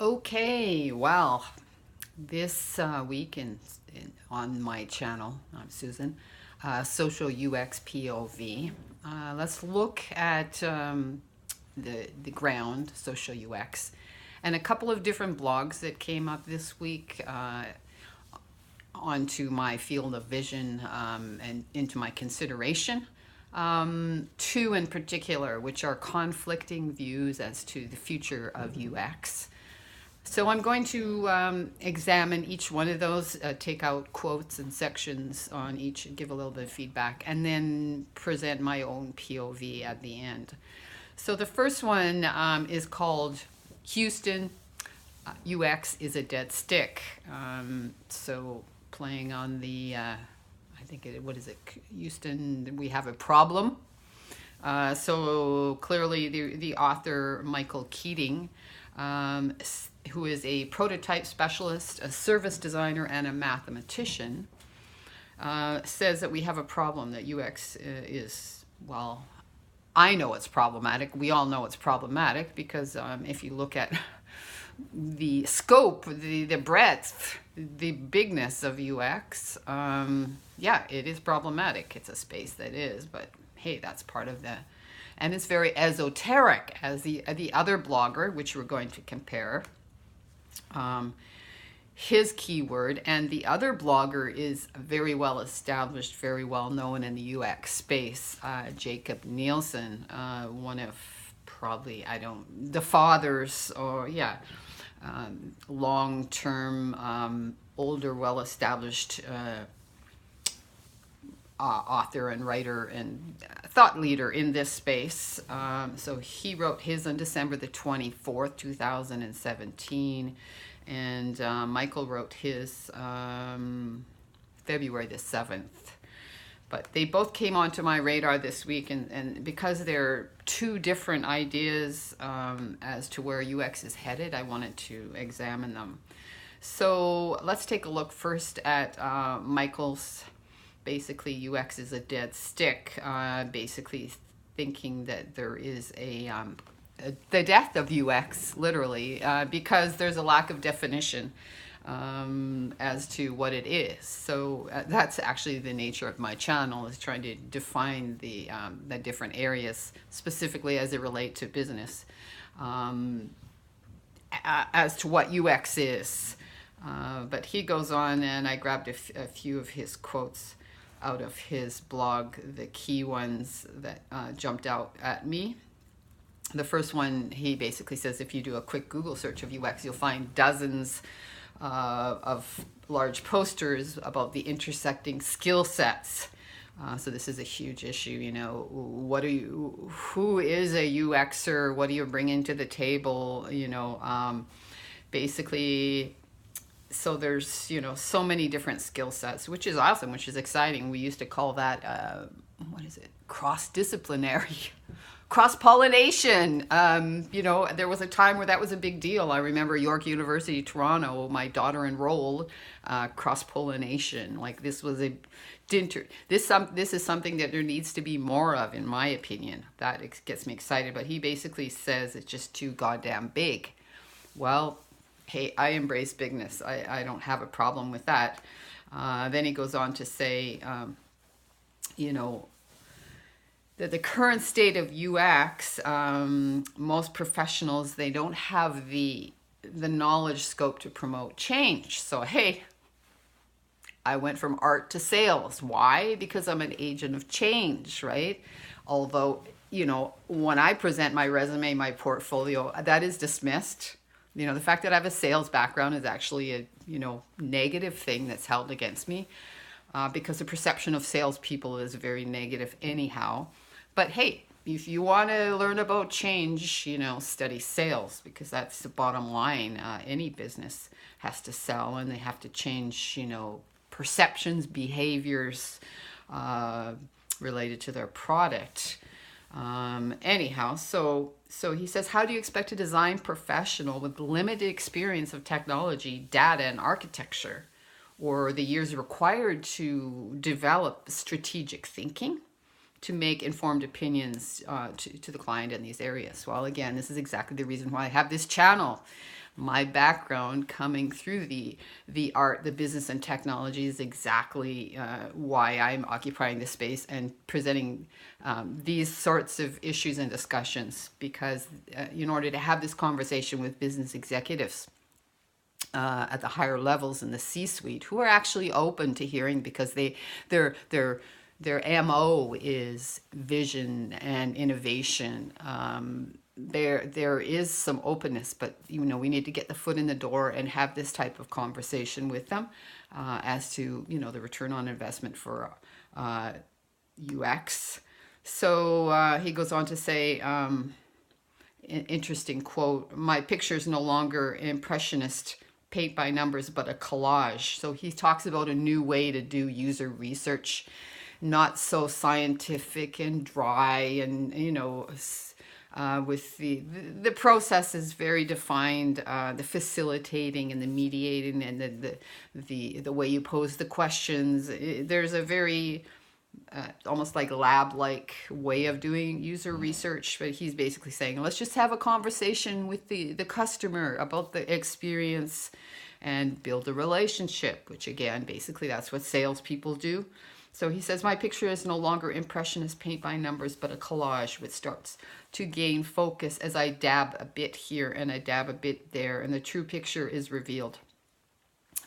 Okay, well, this week on my channel, I'm Susan, Social UX POV. Let's look at the ground, social UX, and a couple of different blogs that came up this week onto my field of vision and into my consideration. Two in particular, which are conflicting views as to the future of UX. So I'm going to examine each one of those, take out quotes and sections on each, and give a little bit of feedback, and then present my own POV at the end. So the first one is called Houston, UX is a dead stick. So playing on the, what is it, Houston, we have a problem. So clearly the author, Michael Keating, who is a prototype specialist, a service designer, and a mathematician, says that we have a problem, that UX is, well, I know it's problematic. We all know it's problematic because if you look at the scope, the breadth, the bigness of UX, yeah, it is problematic. It's a space that is, but hey, that's part of the, and it's very esoteric, as the other blogger, which we're going to compare, his keyword, and the other blogger is very well established, very well known in the UX space, Jakob Nielsen, one of probably, the fathers, or yeah, long-term, older, well-established author and writer and thought leader in this space. So he wrote his on December the 24th, 2017, and Michael wrote his February the 7th. But they both came onto my radar this week, and because they're two different ideas as to where UX is headed, I wanted to examine them. So let's take a look first at Michael's, basically UX is a dead stick, basically thinking that there is the death of UX, literally, because there's a lack of definition as to what it is. So that's actually the nature of my channel, is trying to define the different areas, specifically as it relate to business, as to what UX is. But he goes on, and I grabbed a few of his quotes out of his blog, the key ones that jumped out at me. The first one, he basically says, if you do a quick Google search of UX, you'll find dozens of large posters about the intersecting skill sets. So this is a huge issue, you know, who is a UXer? What do you bring into the table? You know, basically, so there's, you know, so many different skill sets, which is awesome, which is exciting. We used to call that, cross-disciplinary, cross-pollination. You know, there was a time where that was a big deal. I remember York University, Toronto, my daughter enrolled, cross-pollination. Like, this was this is something that there needs to be more of, in my opinion. That gets me excited. But he basically says it's just too goddamn big. Well, hey, I embrace bigness. I don't have a problem with that. Then he goes on to say, you know, that the current state of UX, most professionals, they don't have the knowledge scope to promote change. So, hey, I went from art to sales. Why? Because I'm an agent of change, right? Although, you know, when I present my resume, my portfolio, that is dismissed. You know, the fact that I have a sales background is actually a, you know, negative thing that's held against me, because the perception of salespeople is very negative anyhow. But hey, if you want to learn about change, you know, study sales, because that's the bottom line. Any business has to sell, and they have to change, you know, perceptions, behaviors related to their product. Anyhow, so he says, how do you expect a design professional with limited experience of technology, data, and architecture, or the years required to develop strategic thinking, to make informed opinions to the client in these areas? Well, again, this is exactly the reason why I have this channel. my background coming through the art, the business, and technology is exactly why I'm occupying this space and presenting these sorts of issues and discussions, because in order to have this conversation with business executives at the higher levels in the C-suite, who are actually open to hearing, because their MO is vision and innovation. There is some openness, but we need to get the foot in the door and have this type of conversation with them as to the return on investment for UX. So he goes on to say, an interesting quote: "My picture is no longer impressionist paint by numbers, but a collage." So he talks about a new way to do user research, not so scientific and dry, and with the process is very defined, the facilitating and the mediating and the way you pose the questions. There's a very almost like lab-like way of doing user research, but he's basically saying, let's just have a conversation with the customer about the experience and build a relationship, which again, basically that's what salespeople do. So he says, my picture is no longer impressionist paint by numbers, but a collage which starts to gain focus as I dab a bit here and I dab a bit there, and the true picture is revealed.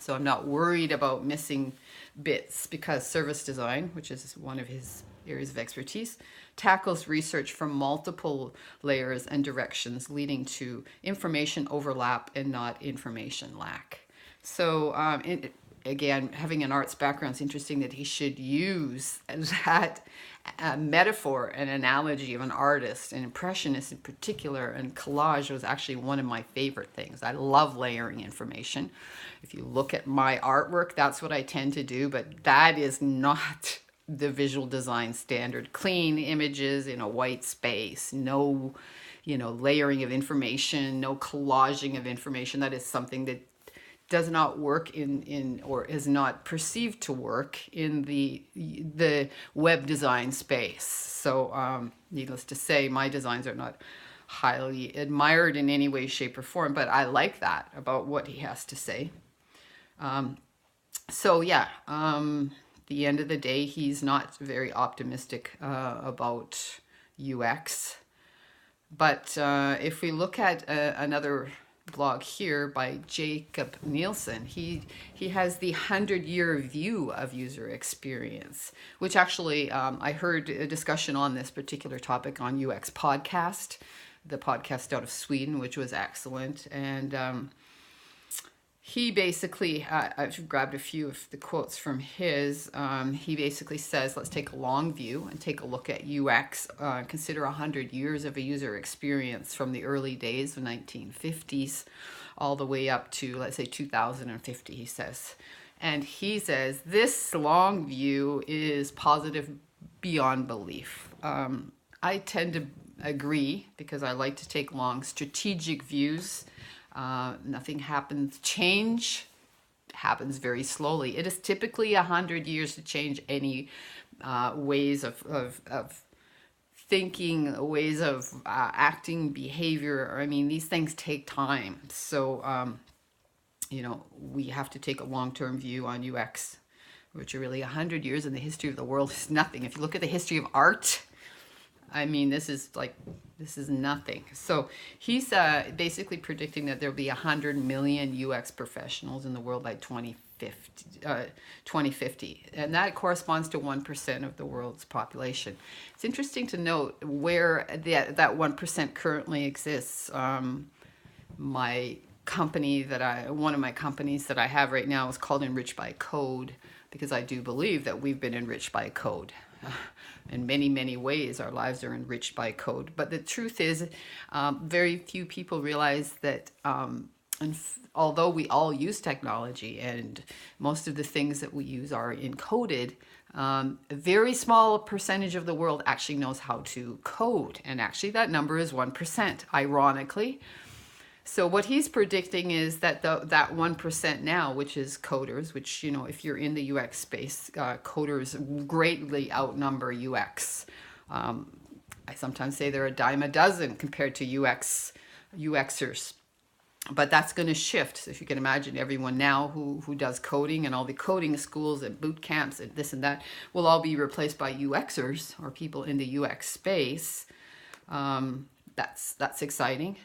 So I'm not worried about missing bits, because service design, which is one of his areas of expertise, tackles research from multiple layers and directions, leading to information overlap and not information lack. So again, having an arts background, it's interesting that he should use that metaphor and analogy of an artist, an impressionist in particular, and collage was actually one of my favorite things. I love layering information. If you look at my artwork, that's what I tend to do, but that is not the visual design standard. Clean images in a white space, no layering of information, no collaging of information. That is something that does not work in or is not perceived to work in the web design space. So needless to say, my designs are not highly admired in any way, shape, or form, but I like that about what he has to say. The end of the day, he's not very optimistic about UX. But if we look at another blog here by Jakob Nielsen, he has the 100-year view of user experience, which actually I heard a discussion on this particular topic on UX podcast, the podcast out of Sweden, which was excellent. And he basically, I've grabbed a few of the quotes from his. He basically says, let's take a long view and take a look at UX. Consider 100 years of a user experience from the early days of 1950s all the way up to, let's say, 2050, he says. And he says, this long view is positive beyond belief. I tend to agree, because I like to take long strategic views. Nothing happens. Change happens very slowly. It is typically 100 years to change any ways of thinking, ways of acting, behavior. I mean, these things take time. So, we have to take a long-term view on UX, which are really 100 years in the history of the world is nothing. If you look at the history of art, I mean, this is nothing. So he's basically predicting that there'll be 100 million UX professionals in the world by 2050. And that corresponds to 1% of the world's population. It's interesting to note where that 1% currently exists. My company one of my companies that I have right now is called Enriched by Code, because I do believe that we've been enriched by code. In many, many ways, our lives are enriched by code. But the truth is, very few people realize that although we all use technology and most of the things that we use are encoded, a very small percentage of the world actually knows how to code. And actually that number is 1%, ironically. So what he's predicting is that that 1% now, which is coders, which, if you're in the UX space, coders greatly outnumber UX. I sometimes say they're a dime a dozen compared to UXers. But that's going to shift. So if you can imagine, everyone now who does coding and all the coding schools and boot camps and this and that will all be replaced by UXers or people in the UX space. That's exciting.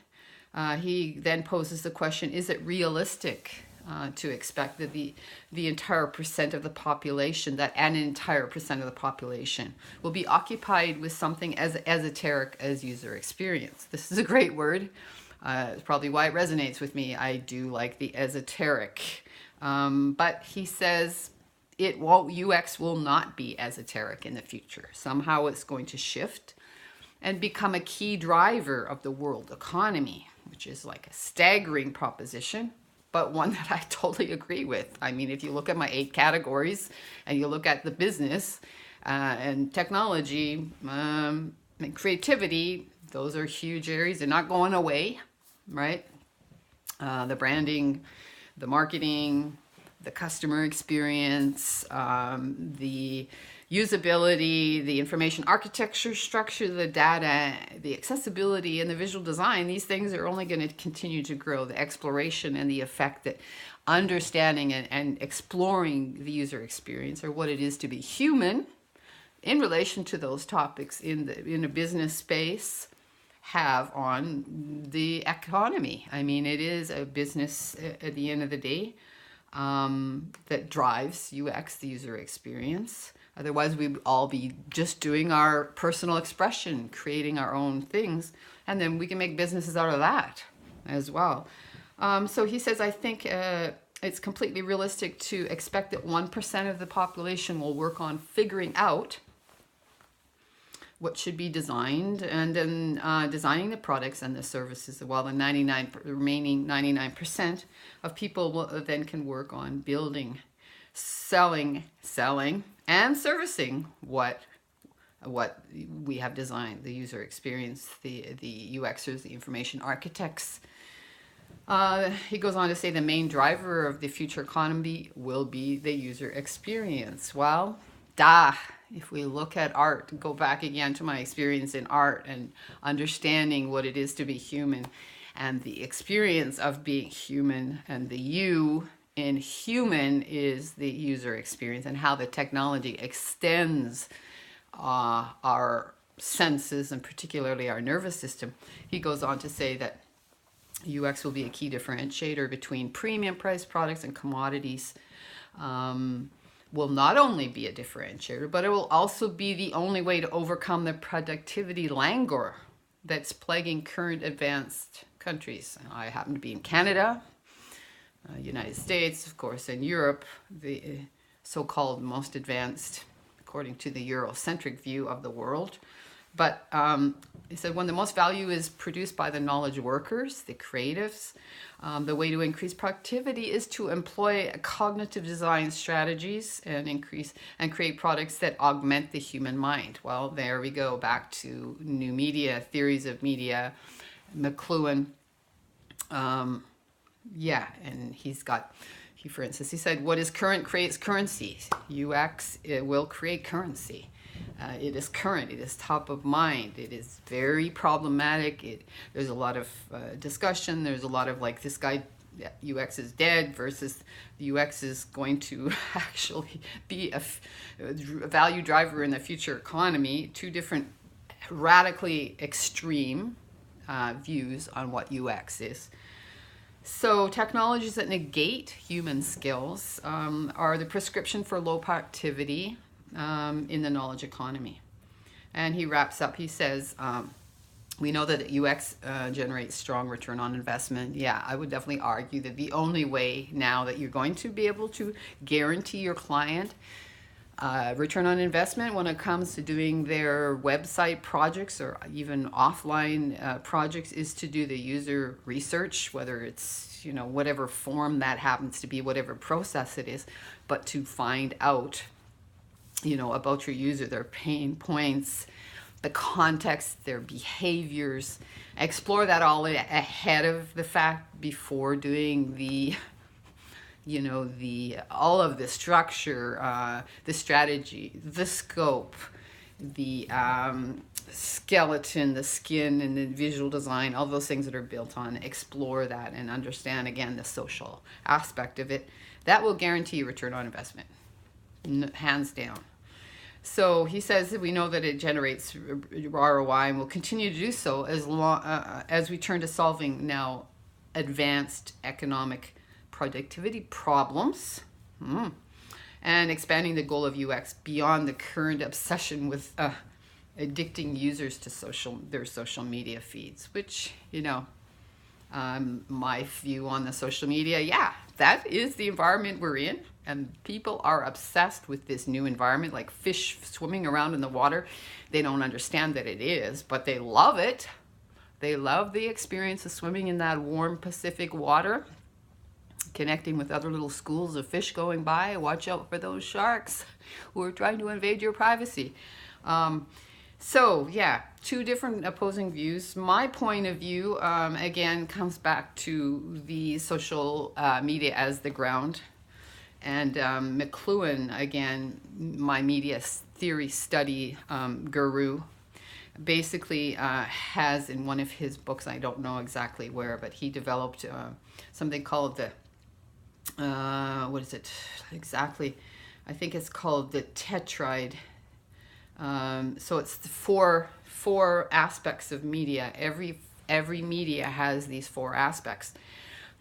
He then poses the question, is it realistic to expect that the entire percent of the population, that an entire percent of the population will be occupied with something as esoteric as user experience? This is a great word. It's probably why it resonates with me. I do like the esoteric. But he says UX will not be esoteric in the future. Somehow it's going to shift and become a key driver of the world economy, which is like a staggering proposition, but one that I totally agree with. I mean, if you look at my 8 categories and you look at the business and technology and creativity, those are huge areas. They're not going away, right? The branding, the marketing, the customer experience, the usability, the information architecture structure, the data, the accessibility, and the visual design. These things are only going to continue to grow. The exploration and the effect that understanding and exploring the user experience, or what it is to be human in relation to those topics in a business space, have on the economy. I mean, it is a business at the end of the day that drives UX, the user experience. Otherwise, we'd all be just doing our personal expression, creating our own things, and then we can make businesses out of that as well. So he says, I think it's completely realistic to expect that 1% of the population will work on figuring out what should be designed, and then designing the products and the services, while the remaining 99% of people then can work on building, selling, and servicing what we have designed, the user experience, the UXers, the information architects. He goes on to say the main driver of the future economy will be the user experience. Well, if we look at art, go back again to my experience in art and understanding what it is to be human and the experience of being human, and the you in human is the user experience, and how the technology extends our senses, and particularly our nervous system. He goes on to say that UX will be a key differentiator between premium price products and commodities. Will not only be a differentiator, but it will also be the only way to overcome the productivity languor that's plaguing current advanced countries. I happen to be in Canada, United States, of course, and Europe, the so-called most advanced, according to the Eurocentric view of the world. But he said when the most value is produced by the knowledge workers, the creatives, the way to increase productivity is to employ cognitive design strategies and create products that augment the human mind. Well, there we go, back to new media, theories of media, McLuhan. And for instance, he said, what is current creates currency. UX, it will create currency. It is current, it is top of mind, it is very problematic. There's a lot of discussion, there's a lot of like, this guy, UX is dead, versus the UX is going to actually be a value driver in the future economy. Two different radically extreme views on what UX is. So technologies that negate human skills are the prescription for low productivity in the knowledge economy. And he wraps up, he says, we know that UX generates strong return on investment. Yeah, I would definitely argue that the only way now that you're going to be able to guarantee your client return on investment when it comes to doing their website projects or even offline projects is to do the user research, whether it's, whatever form that happens to be, whatever process it is, but to find out about your user, their pain points, the context, their behaviors, explore that all ahead of the fact before doing the all of the structure, the strategy, the scope, the skeleton, the skin, and the visual design, all those things that are built on, explore that and understand, again, the social aspect of it. That will guarantee return on investment, hands down. So he says that we know that it generates ROI and will continue to do so as long as we turn to solving now advanced economic productivity problems, and expanding the goal of UX beyond the current obsession with addicting users to their social media feeds, which, my view on the social media, yeah, that is the environment we're in, and people are obsessed with this new environment, like fish swimming around in the water. They don't understand that it is, but they love it. They love the experience of swimming in that warm Pacific water, connecting with other little schools of fish going by. Watch out for those sharks who are trying to invade your privacy. So yeah, two different opposing views. My point of view, again, comes back to the social media as the ground. And McLuhan, again, my media theory study guru, basically has in one of his books, I don't know exactly where, but he developed something called the, what is it exactly? I think it's called the tetride. So it's the four aspects of media. Every media has these four aspects.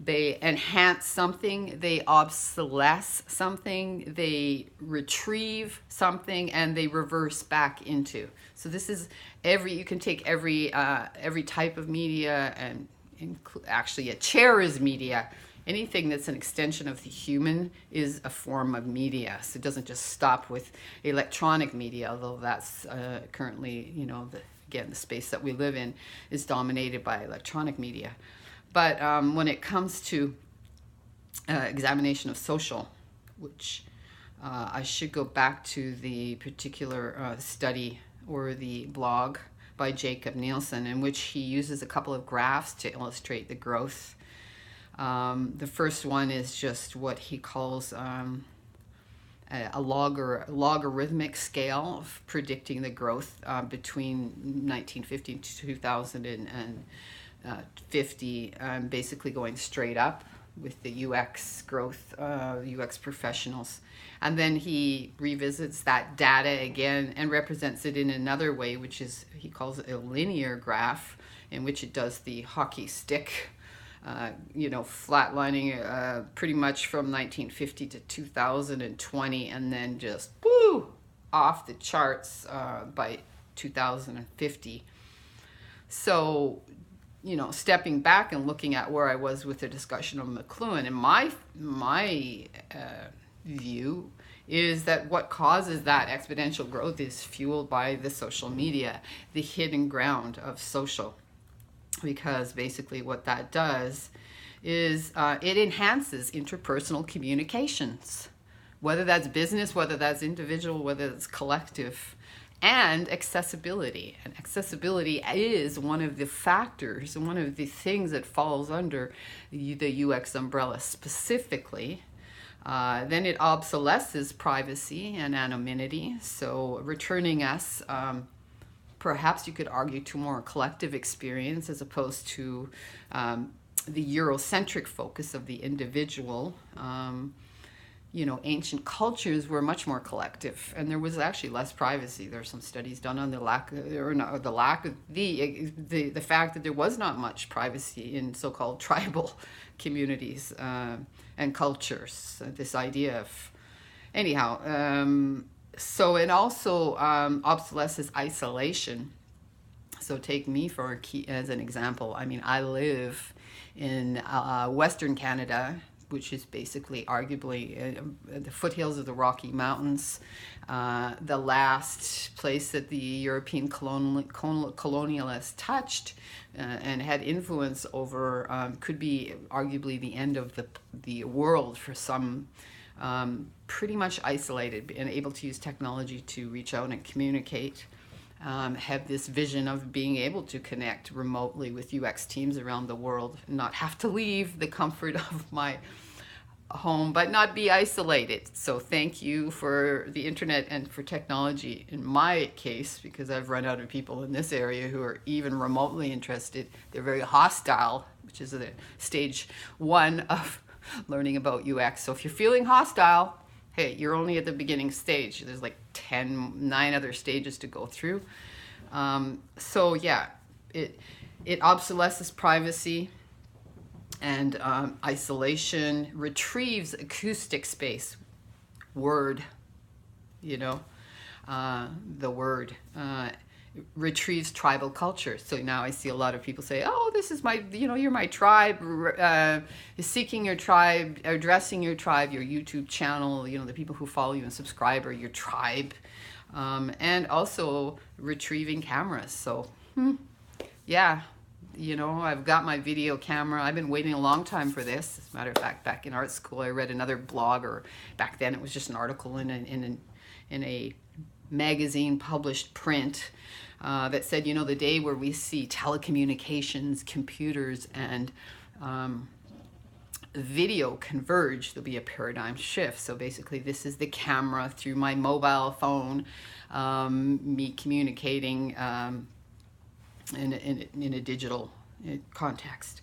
They enhance something, they obsolesce something, they retrieve something, and they reverse back into. So this is you can take every type of media, and actually a chair is media. Anything that's an extension of the human is a form of media. So it doesn't just stop with electronic media, although that's currently, the space that we live in is dominated by electronic media. But when it comes to examination of social, which I should go back to the particular study or the blog by Jakob Nielsen, in which he uses a couple of graphs to illustrate the growth. The first one is just what he calls a logarithmic scale of predicting the growth between 1950 to 2050, basically going straight up with the UX growth, UX professionals. And then he revisits that data again and represents it in another way, which is, he calls it a linear graph, in which it does the hockey stick, flatlining pretty much from 1950 to 2020, and then just off the charts by 2050. So, stepping back and looking at where I was with the discussion of McLuhan, and my view is that what causes that exponential growth is fueled by the social media, the hidden ground of social. Because basically what that does is it enhances interpersonal communications, whether that's business, whether that's individual, whether it's collective, and accessibility. And accessibility is one of the factors, one of the things that falls under the UX umbrella specifically. Then it obsolesces privacy and anonymity, so returning us perhaps you could argue to more collective experience as opposed to the Eurocentric focus of the individual. Ancient cultures were much more collective, and there was actually less privacy. There are some studies done on the fact that there was not much privacy in so-called tribal communities and cultures. This idea of, so it also obsolesces isolation. So take me as an example. I mean, I live in Western Canada, which is basically arguably the foothills of the Rocky Mountains, the last place that the European colonialists touched and had influence over, could be arguably the end of the world for some. Pretty much isolated and able to use technology to reach out and communicate, have this vision of being able to connect remotely with UX teams around the world, not have to leave the comfort of my home, but not be isolated. So thank you for the internet and for technology in my case, because I've run out of people in this area who are even remotely interested. They're very hostile, which is the stage one of learning about UX. So if you're feeling hostile, hey, you're only at the beginning stage. There's like 9 other stages to go through. So yeah, it obsolesces privacy and isolation, retrieves acoustic space, word, the word, retrieves tribal culture. So now I see a lot of people say, oh, this is my, you're my tribe, seeking your tribe, addressing your tribe, your YouTube channel, the people who follow you and subscribe are your tribe. And also retrieving cameras. So, yeah. I've got my video camera. I've been waiting a long time for this. As a matter of fact, back in art school, I read another blog, or back then it was just an article in a magazine published print that said, the day where we see telecommunications, computers, and video converge, there'll be a paradigm shift. So basically, this is the camera through my mobile phone, me communicating in a digital context,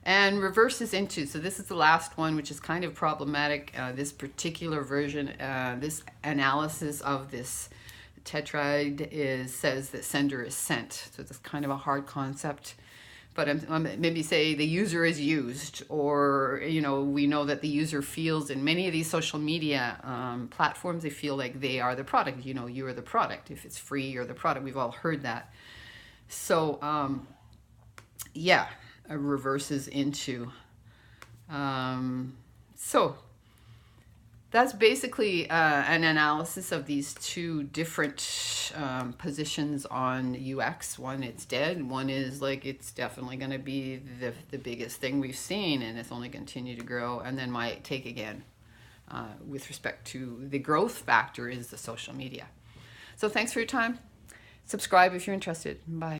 and reverses into, so this is the last one, which is kind of problematic. This particular version, this analysis of this tetrad says that sender is sent. So it's kind of a hard concept, but maybe say the user is used, or we know that the user feels in many of these social media platforms, they feel like they are the product. You are the product. If it's free, you're the product. We've all heard that. So, yeah, it reverses into, so that's basically an analysis of these two different positions on UX. One, it's dead. One is like, it's definitely going to be the biggest thing we've seen, and it's only continue to grow. And then my take again, with respect to the growth factor, is the social media. So thanks for your time. Subscribe if you're interested. Bye.